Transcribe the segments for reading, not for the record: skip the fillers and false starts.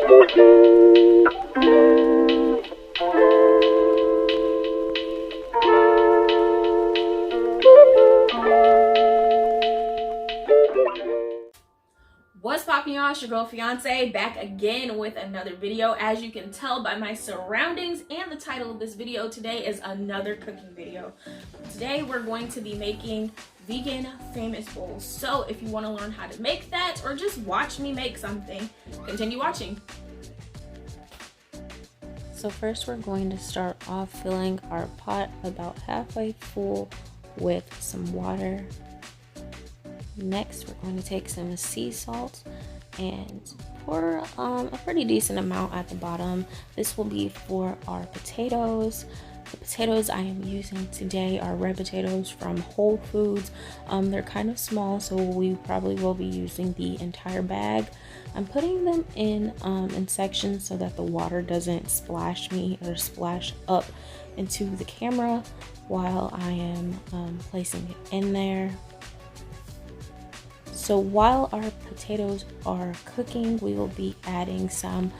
What's poppin', y'all? It's your girl Fiance back again with another video. As you can tell by my surroundings and the title of this video, today is another cooking video. Today we're going to be making vegan famous bowls. So if you want to learn how to make that or just watch me make something, continue watching. So first we're going to start off filling our pot about halfway full with some water. Next, we're going to take some sea salt and pour a pretty decent amount at the bottom. This will be for our potatoes. The potatoes I am using today are red potatoes from Whole Foods. They're kind of small, so we probably will be using the entire bag. I'm putting them in sections so that the water doesn't splash me or splash up into the camera while I am placing it in there. So while our potatoes are cooking, we will be adding some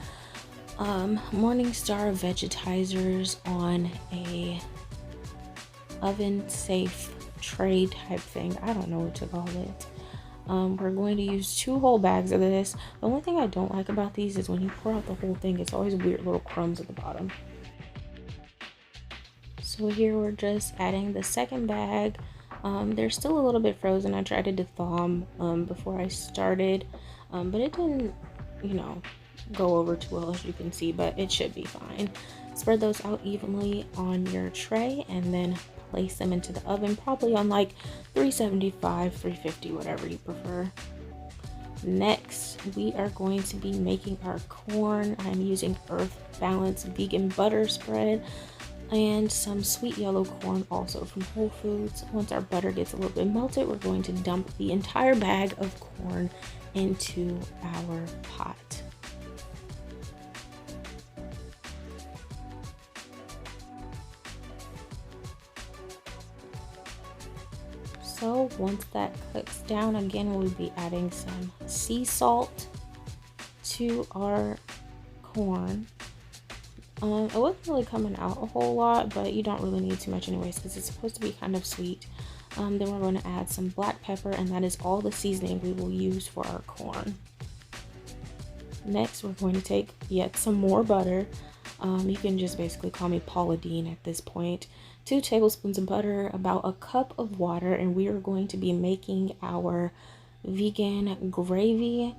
Morningstar vegetizers on a oven safe tray type thing. I don't know what to call it. We're going to use 2 whole bags of this. The only thing I don't like about these is when you pour out the whole thing, it's always weird little crumbs at the bottom. So here we're just adding the second bag. They're still a little bit frozen. I tried to thaw them before I started, but it didn't, go over too well, as you can see, but it should be fine. Spread those out evenly on your tray and then place them into the oven, probably on like 375, 350, whatever you prefer. Next, we are going to be making our corn. I'm using Earth Balance vegan butter spread and some sweet yellow corn also from Whole Foods. Once our butter gets a little bit melted, we're going to dump the entire bag of corn into our pot. So once that cooks down, again, we'll be adding some sea salt to our corn. It wasn't really coming out a whole lot, but you don't really need too much anyways because it's supposed to be kind of sweet. Then we're going to add some black pepper, and that is all the seasoning we will use for our corn. Next, we're going to take yet some more butter. You can just basically call me Paula Deen at this point. 2 tablespoons of butter, about a cup of water, and we are going to be making our vegan gravy.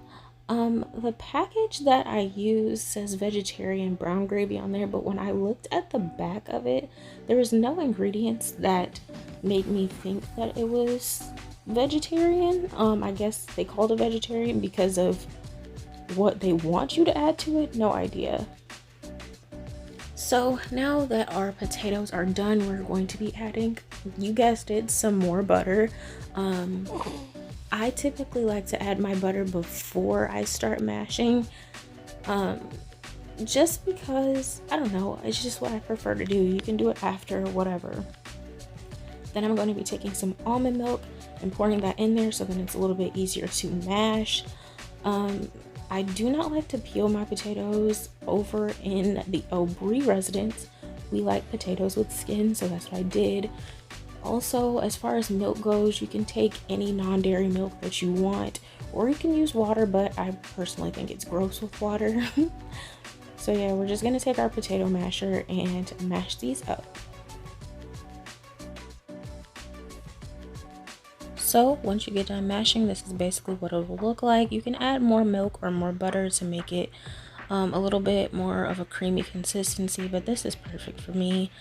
The package that I use says vegetarian brown gravy on there, but when I looked at the back of it, there was no ingredients that made me think that it was vegetarian. I guess they called it vegetarian because of what they want you to add to it. No idea. So now that our potatoes are done, we're going to be adding, you guessed it, some more butter. I typically like to add my butter before I start mashing, just because, I don't know, it's just what I prefer to do. You can do it after, whatever. Then I'm going to be taking some almond milk and pouring that in there so then it's a little bit easier to mash. I do not like to peel my potatoes. Over in the O'Brien residence, we like potatoes with skin, so that's what I did. Also, as far as milk goes, you can take any non-dairy milk that you want, or you can use water, but I personally think it's gross with water. So yeah, we're just gonna take our potato masher and mash these up. So once you get done mashing, this is basically what it will look like. You can add more milk or more butter to make it a little bit more of a creamy consistency, but this is perfect for me.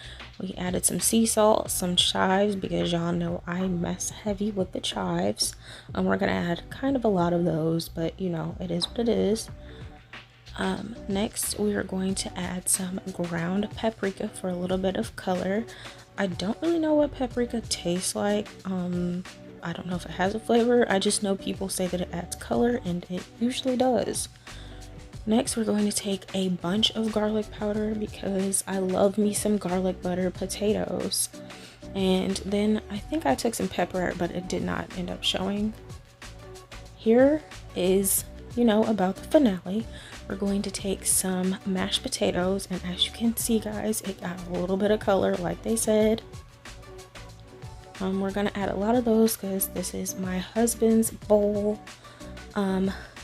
We added some sea salt, some chives, because y'all know I mess heavy with the chives. We're gonna add kind of a lot of those, but it is what it is. Next, we are going to add some ground paprika for a little bit of color. I don't really know what paprika tastes like. I don't know if it has a flavor. I just know people say that it adds color, and it usually does. Next, we're going to take a bunch of garlic powder because I love me some garlic butter potatoes. And then I think I took some pepper, but it did not end up showing. Here is you know, about the finale, we're going to take some mashed potatoes, and as you can see, guys, it got a little bit of color like they said. We're gonna add a lot of those because this is my husband's bowl.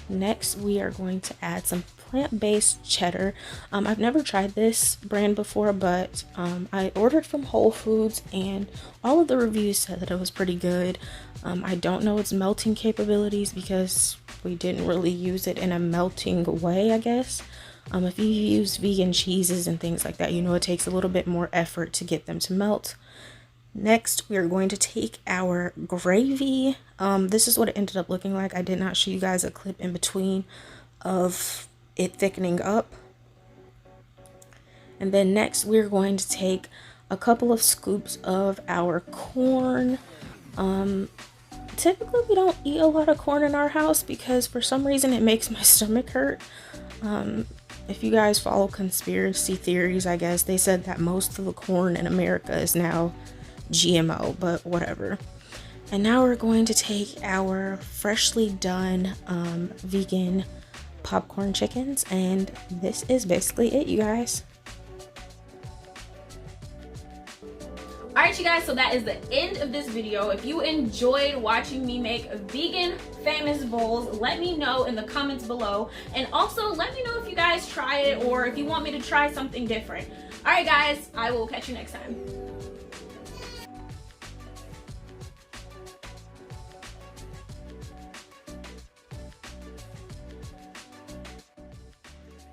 Next we are going to add some plant-based cheddar. I've never tried this brand before, but I ordered from Whole Foods and all of the reviews said that it was pretty good. I don't know its melting capabilities because we didn't really use it in a melting way, I guess. If you use vegan cheeses and things like that, you know it takes a little bit more effort to get them to melt. Next, we are going to take our gravy. This is what it ended up looking like. I did not show you guys a clip in between of it thickening up. And then next, we're going to take a couple of scoops of our corn. Typically, we don't eat a lot of corn in our house because for some reason it makes my stomach hurt. If you guys follow conspiracy theories, I guess, they said that most of the corn in America is now GMO, but whatever. And now we're going to take our freshly done vegan popcorn chickens, and this is basically it, you guys. Alright, you guys, so that is the end of this video. If you enjoyed watching me make vegan famous bowls, let me know in the comments below, and also let me know if you guys try it or if you want me to try something different. Alright guys, I will catch you next time.